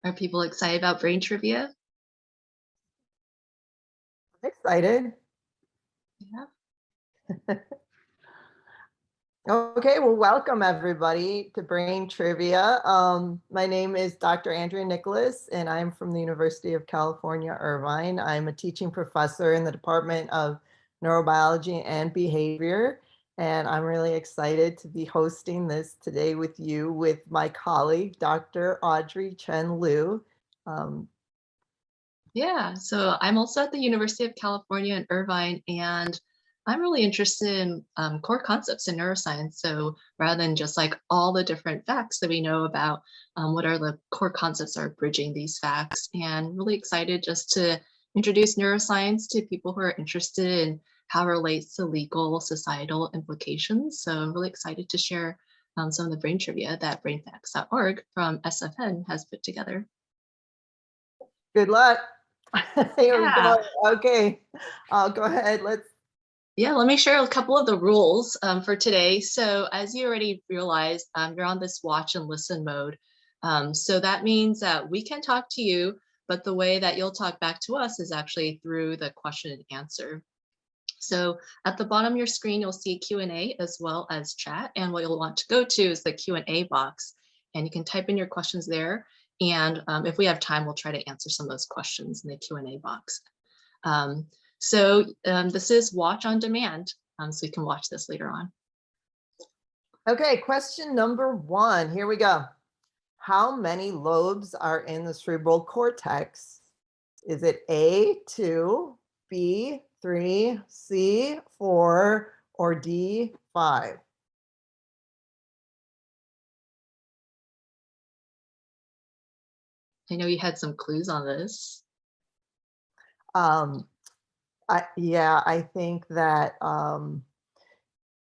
Are people excited about brain trivia? I'm excited. Yeah. Okay, well, welcome everybody to Brain Trivia. My name is Dr. Andrea Nicholas, and I'm from the University of California, Irvine. I'm a teaching professor in the Department of Neurobiology and Behavior, and I'm really excited to be hosting this today with you with my colleague, Dr. Audrey Chen Lew. Yeah, so I'm also at the University of California in Irvine, and I'm really interested in core concepts in neuroscience. So rather than just like all the different facts that we know about, what are the core concepts that are bridging these facts, and really excited just to introduce neuroscience to people who are interested in how it relates to legal, societal implications. So I'm really excited to share some of the brain trivia that BrainFacts.org from SFN has put together. Good luck. Here we Yeah. go. Okay, go ahead. Yeah, let me share a couple of the rules for today. So as you already realized, you're on this watch and listen mode. So that means that we can talk to you, but the way that you'll talk back to us is actually through the question and answer. So at the bottom of your screen, you'll see Q&A as well as chat. And what you'll want to go to is the Q&A box, and you can type in your questions there. And if we have time, we'll try to answer some of those questions in the Q&A box. This is watch on demand, so you can watch this later on. Okay, question number 1. Here we go. How many lobes are in the cerebral cortex? Is it A, 2, B, 3, C, 4, or D, 5? I know you had some clues on this. I think that,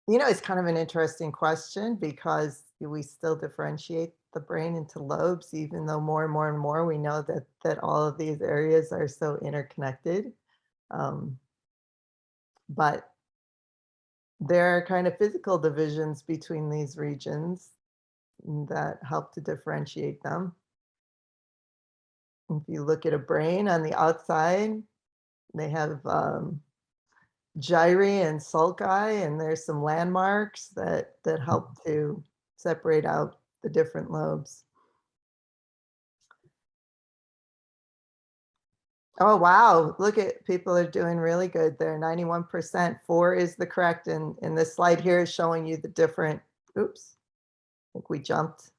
it's kind of an interesting question because we still differentiate the brain into lobes, even though more and more and more we know that all of these areas are so interconnected. But there are kind of physical divisions between these regions that help to differentiate them. If you look at a brain on the outside, they have gyri and sulci, and there's some landmarks that help to separate out the different lobes. Oh, wow. Look at people are doing really good there. 91%. 4 is the correct. And this slide here is showing you the different, oops, I think we jumped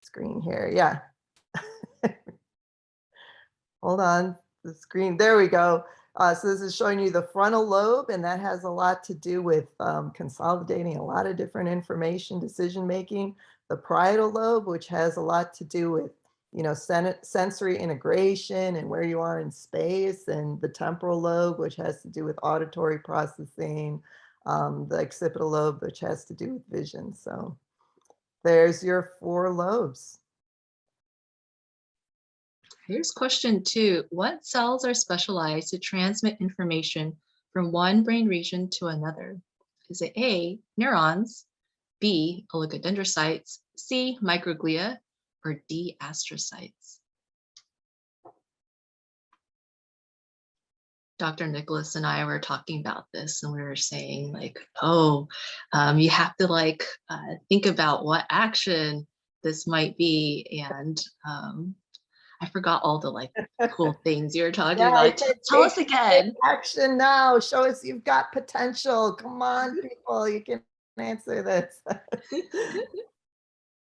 screen here. Yeah. Hold on, the screen. There we go. So this is showing you the frontal lobe, and that has a lot to do with consolidating a lot of different information, decision making. The parietal lobe, which has a lot to do with sensory integration and where you are in space, and the temporal lobe, which has to do with auditory processing, the occipital lobe, which has to do with vision. So there's your 4 lobes. Here's question 2. What cells are specialized to transmit information from one brain region to another? Is it A, neurons, B, oligodendrocytes, C, microglia, or D, astrocytes? Dr. Nicholas and I were talking about this, and we were saying like, you have to think about what action this might be. And I forgot all the cool things you were talking about. Tell us again. Action now. Show us you've got potential. Come on, people. You can answer this.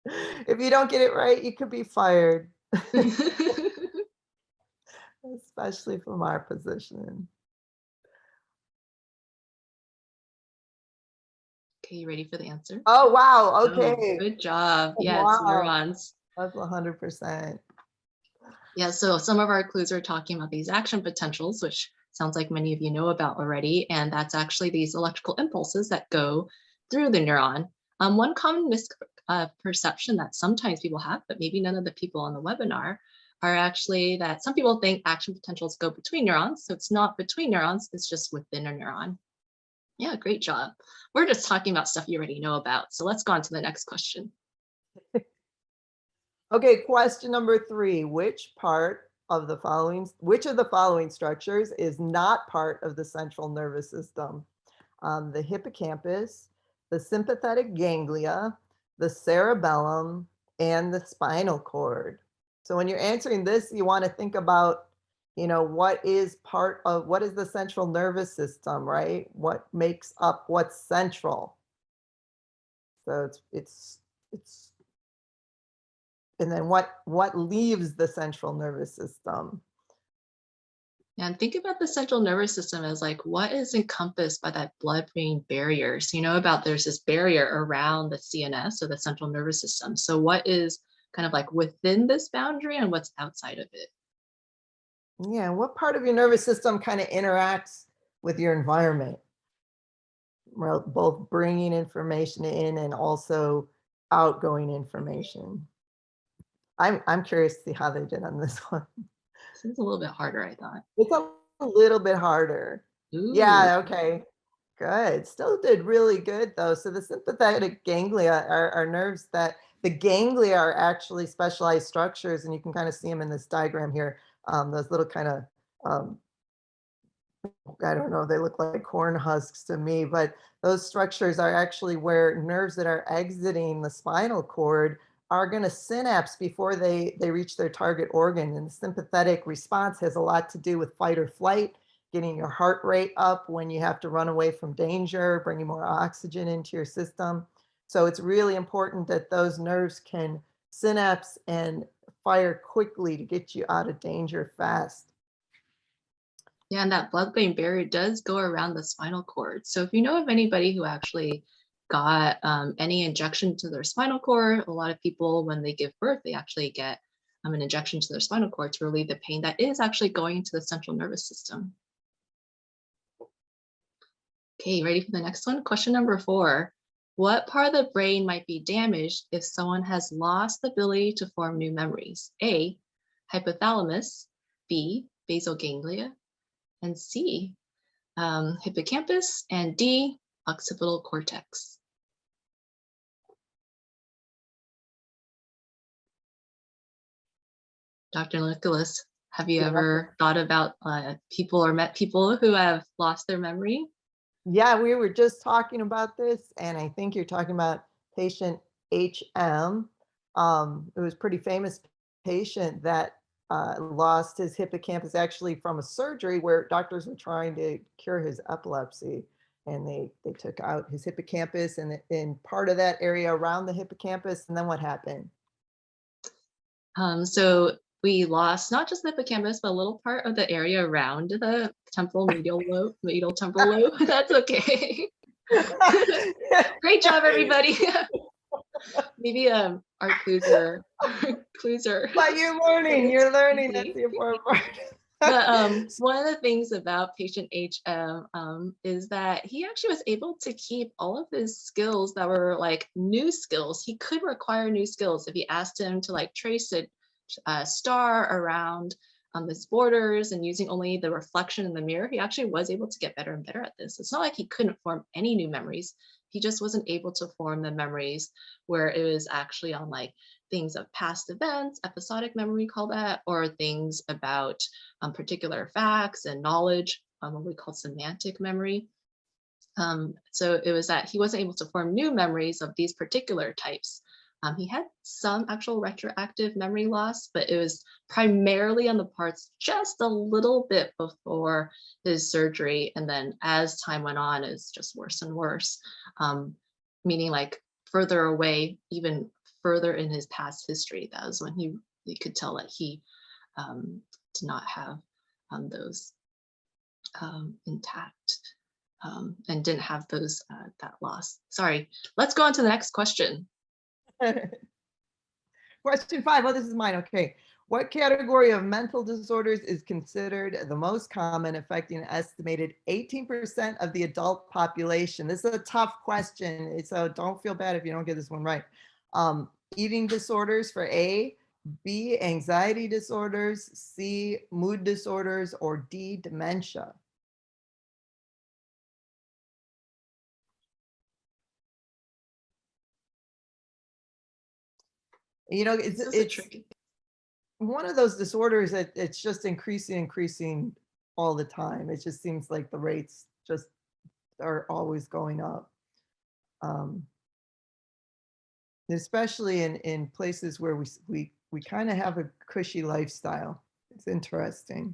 If you don't get it right, you could be fired. Especially from our position. Okay, you ready for the answer? Oh, wow. Okay. Oh, good job. Yeah, Wow. it's neurons. That's 100%. Yeah, so some of our clues are talking about these action potentials, which sounds like many of you know about already. And that's actually these electrical impulses that go through the neuron. One common misperception that sometimes people have, but maybe none of the people on the webinar, are actually that some people think action potentials go between neurons. So it's not between neurons, it's just within a neuron. Yeah, great job. We're just talking about stuff you already know about. So let's go on to the next question. Okay, question number 3. Which of the following structures is not part of the central nervous system? The hippocampus, the sympathetic ganglia, the cerebellum, and the spinal cord. So when you're answering this, you want to think about, what is the central nervous system, right? What makes up what's central? So it's and then what leaves the central nervous system? And think about the central nervous system as like what is encompassed by that blood-brain barrier. So you know about there's this barrier around the CNS or the central nervous system. So what is kind of like within this boundary and what's outside of it? Yeah, what part of your nervous system kind of interacts with your environment? Well, both bringing information in and also outgoing information. I'm curious to see how they did on this one. This is a little bit harder, I thought. It's a little bit harder. Ooh, Yeah, okay. Good. Still did really good though. So the sympathetic ganglia are nerves that the ganglia are actually specialized structures, and you can kind of see them in this diagram here. Those little kind of um, I don't know, they look like corn husks to me, but those structures are actually where nerves that are exiting the spinal cord are going to synapse before they reach their target organ. And the sympathetic response has a lot to do with fight or flight, getting your heart rate up when you have to run away from danger, bringing more oxygen into your system. So it's really important that those nerves can synapse and fire quickly to get you out of danger fast. yeah, and that blood-brain barrier does go around the spinal cord. So if you know of anybody who actually got any injection to their spinal cord, a lot of people, when they give birth, they actually get an injection to their spinal cord to relieve the pain that is actually going to the central nervous system. Okay, ready for the next one? Question number 4. What part of the brain might be damaged if someone has lost the ability to form new memories? A, hypothalamus, B, basal ganglia, and C, hippocampus, and D, occipital cortex. Dr. Nicholas, have you Yeah. ever thought about people or met people who have lost their memory? Yeah, we were just talking about this, and I think you're talking about patient HM. It was a pretty famous patient that lost his hippocampus actually from a surgery where doctors were trying to cure his epilepsy. And they took out his hippocampus and part of that area around the hippocampus. And then what happened? So we lost not just the hippocampus, but a little part of the area around the temporal medial lobe, medial temporal lobe. That's okay. Great job, everybody. Maybe our clues are But you're learning, getting you're learning. That's easy. the important part. But one of the things about patient HM is that he actually was able to keep all of his skills that were like new skills. He could require new skills if you asked him to like trace a star around his borders and using only the reflection in the mirror. He actually was able to get better and better at this. It's not like he couldn't form any new memories. He just wasn't able to form the memories where it was actually on like things of past events, episodic memory, call that, or things about particular facts and knowledge, what we call semantic memory. So it was that he wasn't able to form new memories of these particular types. He had some actual retroactive memory loss, but it was primarily on the parts just a little bit before his surgery. And then as time went on, it's just worse and worse, meaning like further away, even further in his past history. That was when you could tell that he did not have those intact and didn't have those that loss. Sorry, let's go on to the next question. Question 5. Oh, this is mine. Okay. What category of mental disorders is considered the most common, affecting an estimated 18% of the adult population? This is a tough question, so don't feel bad if you don't get this one right. Eating disorders for A, B, anxiety disorders, C, mood disorders, or D, dementia. You know, This is a it's tricky. one of those disorders that it's just increasing all the time. It just seems like the rates just are always going up. Um, Especially in places where we kind of have a cushy lifestyle. It's interesting.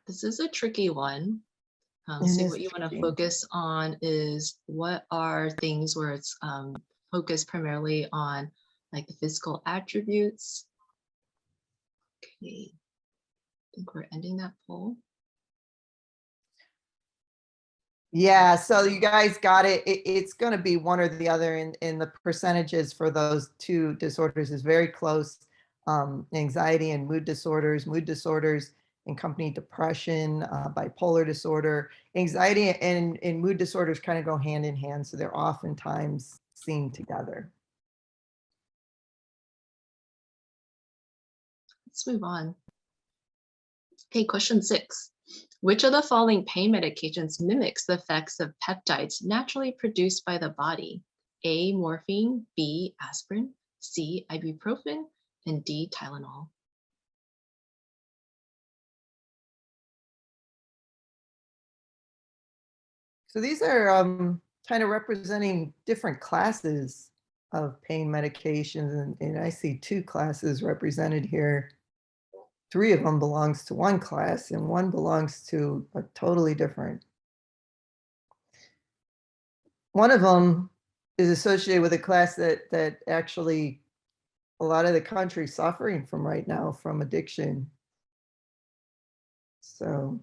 This is a tricky one. It So is what you want to tricky. focus on is what are things where it's focused primarily on like the physical attributes. Okay, I think we're ending that poll. Yeah, so you guys got it. It's going to be one or the other, and the percentages for those two disorders is very close. Anxiety and mood disorders accompany depression, bipolar disorder, anxiety and mood disorders kind of go hand in hand, so they're oftentimes seen together. Let's move on. Okay, question 6. Which of the following pain medications mimics the effects of peptides naturally produced by the body? A, morphine, B, aspirin, C, ibuprofen, and D, Tylenol. So these are kind of representing different classes of pain medications, and I see two classes represented here. Three of them belongs to one class and one belongs to a totally different. One of them is associated with a class that actually a lot of the country is suffering from right now from addiction. So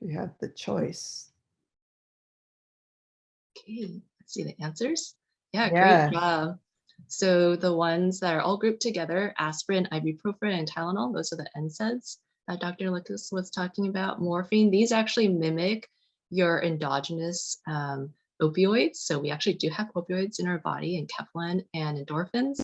you have the choice. Okay, let's see the answers. Yeah, great Yeah. job. So the ones that are all grouped together, aspirin, ibuprofen, and Tylenol, those are the NSAIDs that Dr. Nicholas was talking about. Morphine, these actually mimic your endogenous opioids. So we actually do have opioids in our body, and enkephalin and endorphins.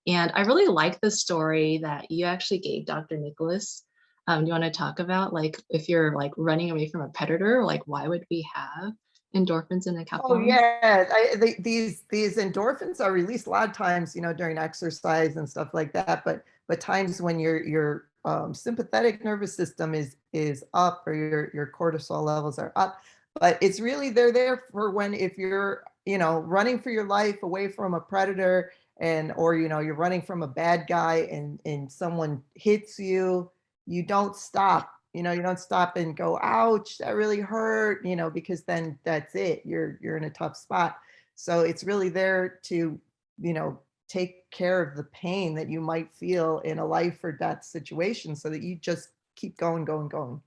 And I really like the story that you actually gave Dr. Nicholas. Do you want to talk about like if you're like running away from a predator, like why would we have endorphins and Oh enkephalin? yeah, these endorphins are released a lot of times, you know, during exercise and stuff like that. But times when your sympathetic nervous system is up or your cortisol levels are up. But it's really they're there for when if you're running for your life away from a predator and or you're running from a bad guy and someone hits you, you don't stop. You don't stop and go, ouch, that really hurt, because then that's it. You're in a tough spot. So it's really there to, take care of the pain that you might feel in a life or death situation so that you just keep going, going, going.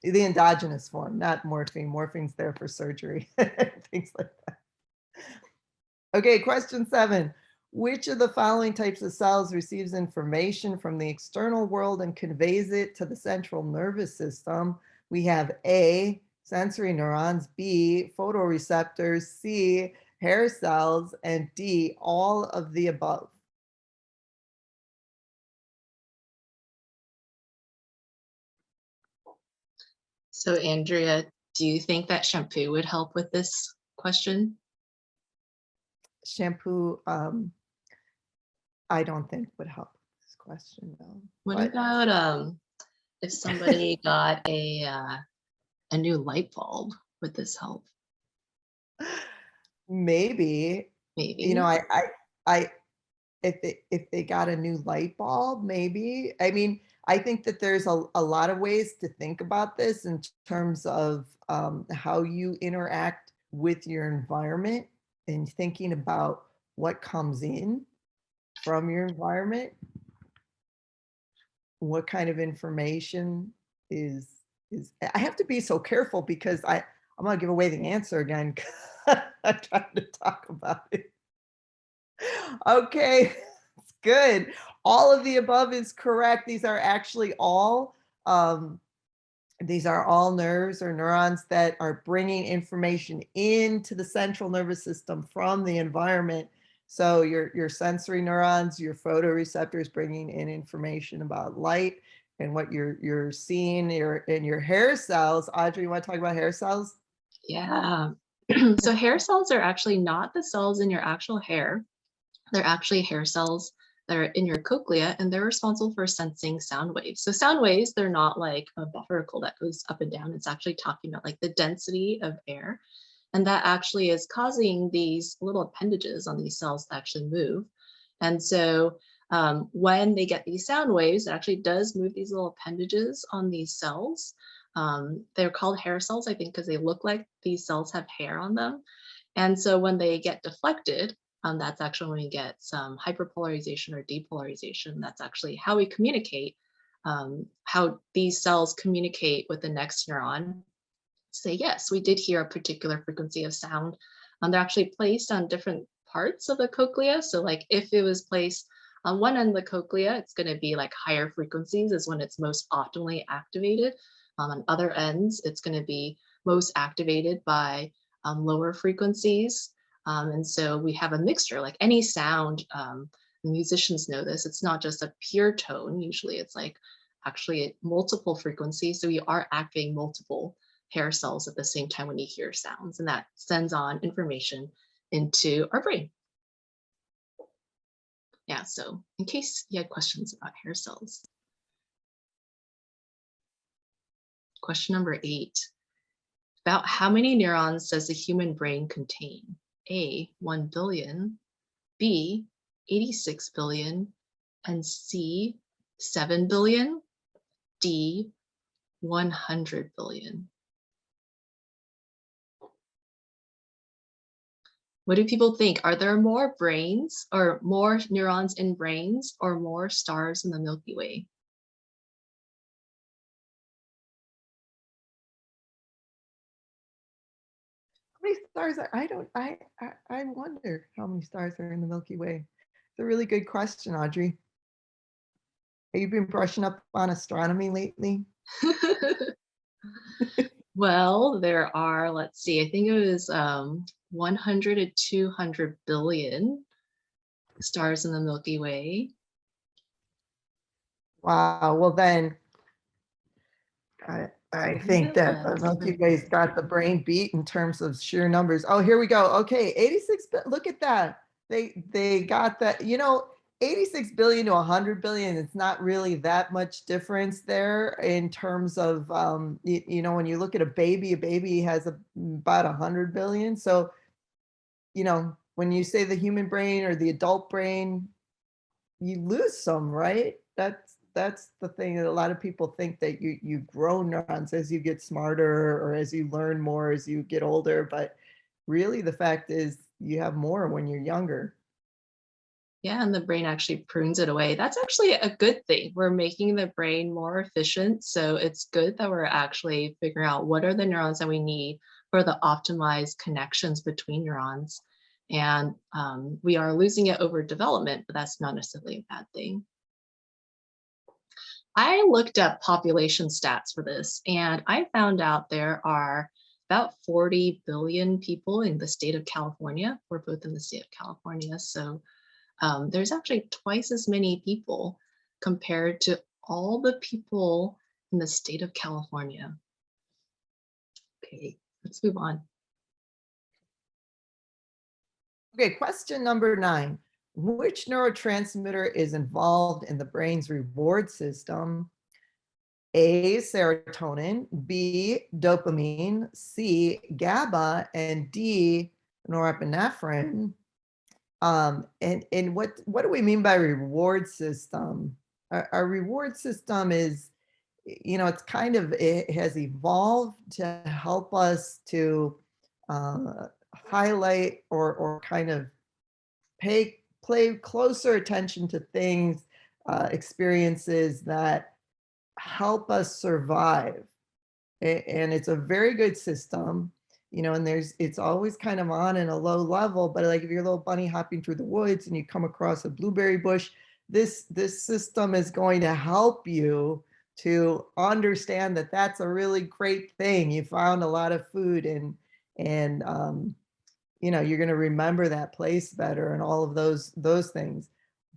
The endogenous form, not morphine. Morphine's there for surgery, things like that. Okay, question 7. Which of the following types of cells receives information from the external world and conveys it to the central nervous system? We have A, sensory neurons, B, photoreceptors, C, hair cells, and D, all of the above. So Andrea, do you think that shampoo would help with this question? Shampoo, I don't think would help with this question, though. What What? about if somebody got a new light bulb? Would this help? Maybe, you know, Maybe. I if they got a new light bulb, maybe. I mean, I think that there's a lot of ways to think about this in terms of how you interact with your environment and thinking about what comes in from your environment, what kind of information is I have to be so careful because I'm gonna give away the answer again. I'm trying to talk about it. Okay, it's good. All of the above is correct. Um, these are all nerves or neurons that are bringing information into the central nervous system from the environment. So your sensory neurons, your photoreceptors bringing in information about light and what you're seeing. Your hair cells. Audrey, you want to talk about hair cells? Yeah. So hair cells are actually not the cells in your actual hair. They're actually hair cells that are in your cochlea, and they're responsible for sensing sound waves. So sound waves, they're not like a particle that goes up and down. It's actually talking about like the density of air. And that actually is causing these little appendages on these cells to actually move. And so when they get these sound waves, it actually does move these little appendages on these cells. They're called hair cells, I think, because they look like these cells have hair on them. And so when they get deflected, that's actually when we get some hyperpolarization or depolarization. That's actually how we communicate, how these cells communicate with the next neuron. Say, yes, we did hear a particular frequency of sound. They're actually placed on different parts of the cochlea. So like if it was placed on one end of the cochlea, it's going to be like higher frequencies is when it's most optimally activated. On other ends, it's going to be most activated by lower frequencies. And so we have a mixture, like any sound, musicians know this, it's not just a pure tone. Usually it's like actually multiple frequencies. So we are activating multiple hair cells at the same time when you hear sounds, and that sends on information into our brain. Yeah, so in case you had questions about hair cells. Question number 8. About how many neurons does the human brain contain? A, 1 billion, B, 86 billion, and C, 7 billion, D, 100 billion. What do people think? Are there more brains or more neurons in brains or more stars in the Milky Way? How many stars are, I wonder how many stars are in the Milky Way. It's a really good question, Audrey. Have you been brushing up on astronomy lately? Well, there are, let's see, I think it was 100 to 200 billion stars in the Milky Way. Wow, well then, I think that the Milky Way's got the brain beat in terms of sheer numbers. Oh, here we go. Okay, 86, look at that. They got that, 86 billion to 100 billion, it's not really that much difference there in terms of, when you look at a baby has about 100 billion. So, when you say the human brain or the adult brain, you lose some, right? That's the thing that a lot of people think, that you grow neurons as you get smarter or as you learn more as you get older, but really the fact is you have more when you're younger. Yeah, and the brain actually prunes it away. That's actually a good thing. We're making the brain more efficient. So it's good that we're actually figuring out what are the neurons that we need for the optimized connections between neurons. And we are losing it over development, but that's not necessarily a bad thing. I looked up population stats for this, and I found out there are about 40 billion people in the state of California. We're both in the state of California. So there's actually twice as many people compared to all the people in the state of California. Okay, let's move on. Okay, question number 9. Which neurotransmitter is involved in the brain's reward system? A, serotonin, B, dopamine, C, GABA, and D, norepinephrine. And what do we mean by reward system? Our reward system is, it's kind of, it has evolved to help us to highlight or kind of pay closer attention to things, experiences that help us survive. And it's a very good system, and it's always kind of on in a low level, but like if you're a little bunny hopping through the woods and you come across a blueberry bush, this system is going to help you to understand that that's a really great thing. You found a lot of food, and you're going to remember that place better and all of those things.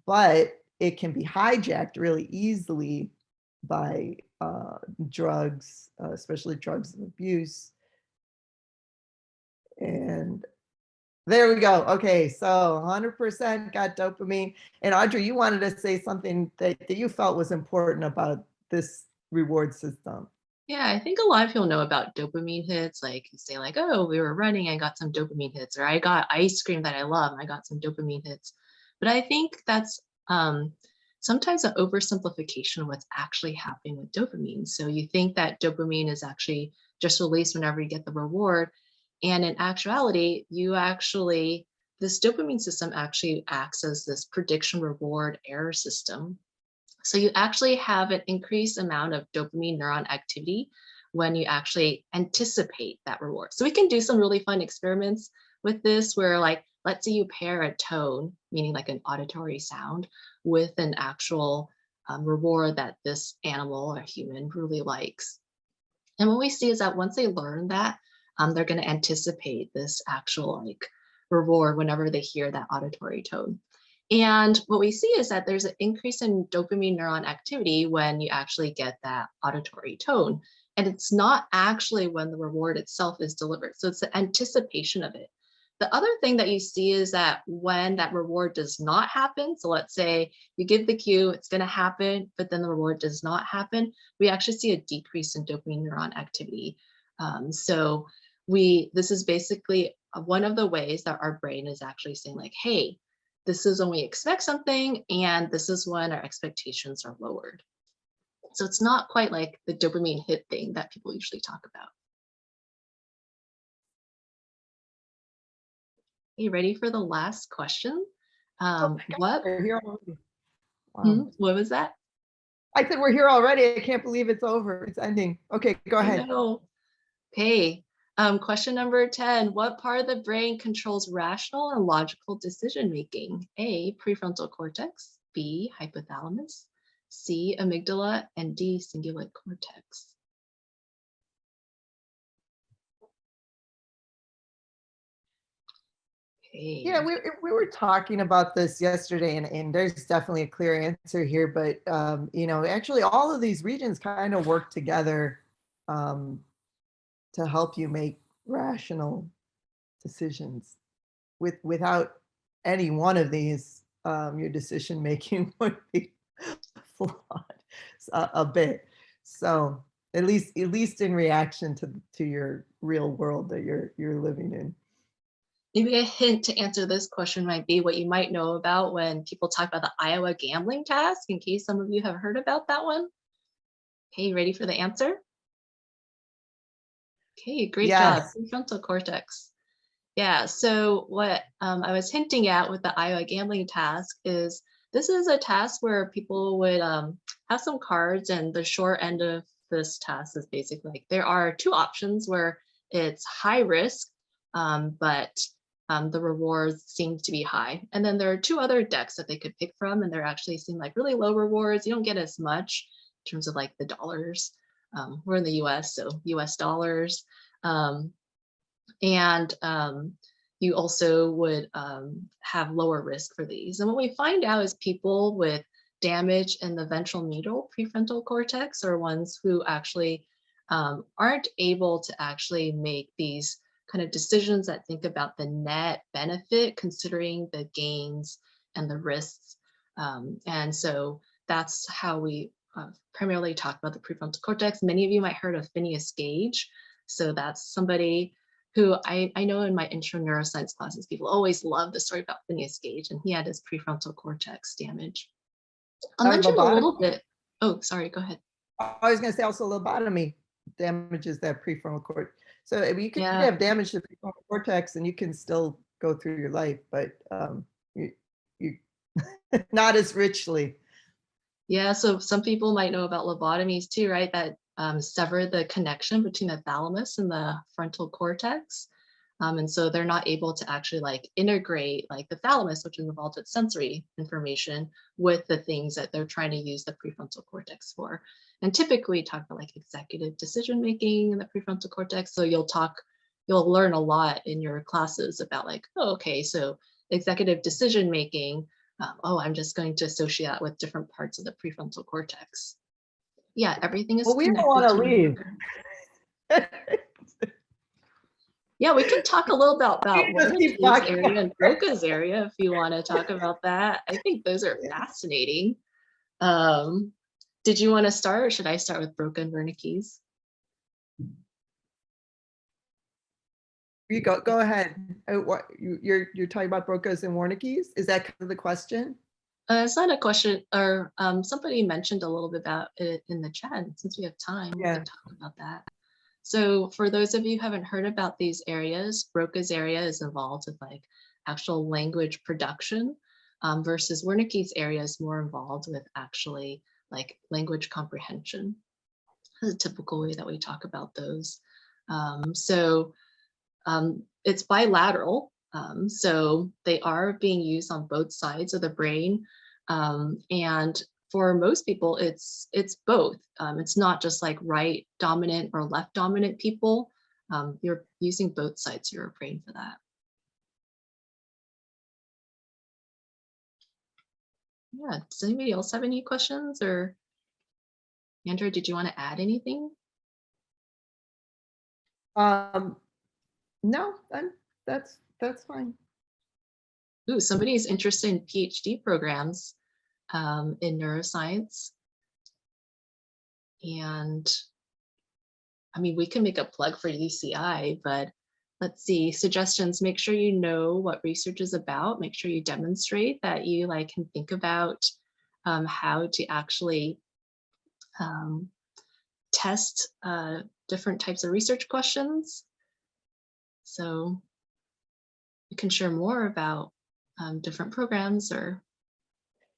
But it can be hijacked really easily by drugs, especially drugs of abuse. And there we go. Okay, so 100% got dopamine. And Audrey, you wanted to say something that you felt was important about this reward system. Yeah, I think a lot of people know about dopamine hits. Like you say, like, oh, we were running, I got some dopamine hits, or I got ice cream that I love, and I got some dopamine hits. But I think that's sometimes an oversimplification of what's actually happening with dopamine. So you think that dopamine is actually just released whenever you get the reward. And in actuality, this dopamine system actually acts as this prediction reward error system. So you actually have an increased amount of dopamine neuron activity when you actually anticipate that reward. So we can do some really fun experiments with this where, like, let's say you pair a tone, meaning like an auditory sound, with an actual reward that this animal or human really likes. And what we see is that once they learn that, they're going to anticipate this actual like reward whenever they hear that auditory tone. And what we see is that there's an increase in dopamine neuron activity when you actually get that auditory tone. And it's not actually when the reward itself is delivered. So it's the anticipation of it. The other thing that you see is that when that reward does not happen, so let's say you give the cue, it's going to happen, but then the reward does not happen, we actually see a decrease in dopamine neuron activity. This is basically one of the ways that our brain is actually saying like, hey, this is when we expect something, and this is when our expectations are lowered. So it's not quite like the dopamine hit thing that people usually talk about. You ready for the last question? Oh my God, What we're here already. Wow. what was that? I said we're here already. I can't believe it's over. It's ending. Okay, go I ahead. know. Okay. Question number 10. What part of the brain controls rational and logical decision making? A, prefrontal cortex, B, hypothalamus, C, amygdala, and D, cingulate cortex. Yeah, Okay. we were talking about this yesterday, and there's definitely a clear answer here, but actually all of these regions kind of work together um, to help you make rational decisions. Without any one of these, your decision making would be flawed a bit. So at least in reaction to your real world that you're living in. Maybe a hint to answer this question might be what you might know about when people talk about the Iowa gambling task, in case some of you have heard about that one. Okay, you ready for the answer? Okay, great job. Yes. Prefrontal cortex. Yeah, so what I was hinting at with the Iowa gambling task is this is a task where people would have some cards, and the short end of this task is basically like there are two options where it's high risk, but the rewards seem to be high. And then there are two other decks that they could pick from, and they're actually seem like really low rewards. You don't get as much in terms of like the dollars. We're in the US, so US dollars. And you also would have lower risk for these. And what we find out is people with damage in the ventral medial prefrontal cortex are ones who actually aren't able to actually make these kind of decisions that think about the net benefit, considering the gains and the risks. And so that's how we primarily talk about the prefrontal cortex. Many of you might heard of Phineas Gage. So that's somebody who I know in my intro neuroscience classes, people always love the story about Phineas Gage, and he had his prefrontal cortex damage. I'll mention a little Lobotomy. bit. Oh, sorry, go ahead. I was going to say also lobotomy damages that prefrontal cortex. So I mean, you could Yeah, have damage to the prefrontal cortex and you can still go through your life, but you not as richly. yeah. So some people might know about lobotomies too, right? That sever the connection between the thalamus and the frontal cortex. And so they're not able to actually like integrate like the thalamus, which is involved with sensory information, with the things that they're trying to use the prefrontal cortex for. And typically talk about like executive decision making in the prefrontal cortex. So you'll learn a lot in your classes about like, oh, okay, so executive decision making, I'm just going to associate that with different parts of the prefrontal cortex. Yeah, everything is Well, we don't want connected to to leave. another. Yeah, we can talk a little about Just keep Wernicke's talking. area and Broca's area if you want to talk about that. I think those are fascinating. Um, did you want to start, or should I start with Broca and Wernicke's? You go ahead. What you're talking about Broca's and Wernicke's? Is that kind of the question? It's not a question, or somebody mentioned a little bit about it in the chat. And since we have time, we Yeah. could talk about that. So for those of you who haven't heard about these areas, Broca's area is involved with like actual language production, versus Wernicke's area is more involved with actually like language comprehension. That's a typical way that we talk about those. It's bilateral. So they are being used on both sides of the brain. And for most people, it's both. It's not just like right dominant or left dominant people. You're using both sides of your brain for that. Yeah, does anybody else have any questions? Or Andrea, did you want to add anything? No, that's fine. Ooh, somebody's interested in PhD programs in neuroscience. And I mean, we can make a plug for UCI, but let's see, suggestions. Make sure you know what research is about. Make sure you demonstrate that you like can think about how to actually test different types of research questions. So you can share more about different programs. Or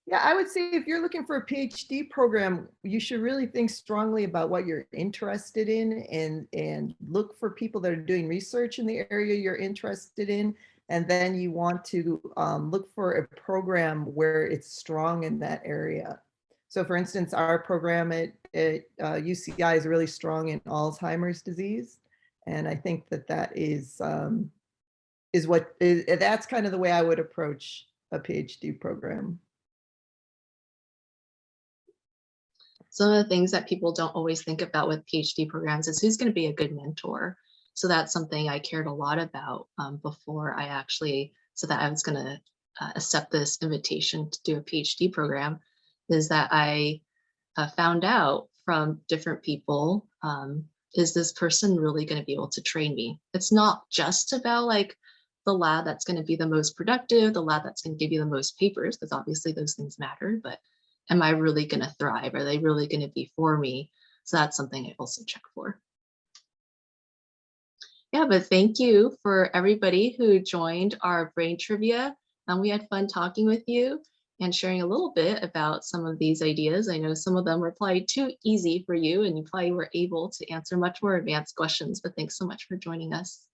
Yeah, I would say if you're looking for a PhD program, you should really think strongly about what you're interested in and look for people that are doing research in the area you're interested in. And then you want to look for a program where it's strong in that area. So for instance, our program at UCI is really strong in Alzheimer's disease. And I think that that's kind of the way I would approach a PhD program. some of the things that people don't always think about with PhD programs is who's going to be a good mentor. So that's something I cared a lot about before I actually said that I was going to accept this invitation to do a PhD program, is that I found out from different people, is this person really going to be able to train me? It's not just about like the lab that's going to be the most productive, the lab that's going to give you the most papers, because obviously those things matter, but am I really going to thrive? Are they really going to be for me? So that's something I also check for. Yeah, but thank you for everybody who joined our brain trivia. We had fun talking with you and sharing a little bit about some of these ideas. I know some of them were probably too easy for you and you probably were able to answer much more advanced questions, but thanks so much for joining us.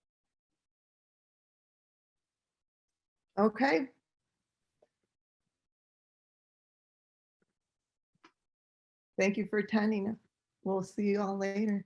Okay. Thank you for attending. We'll see you all later.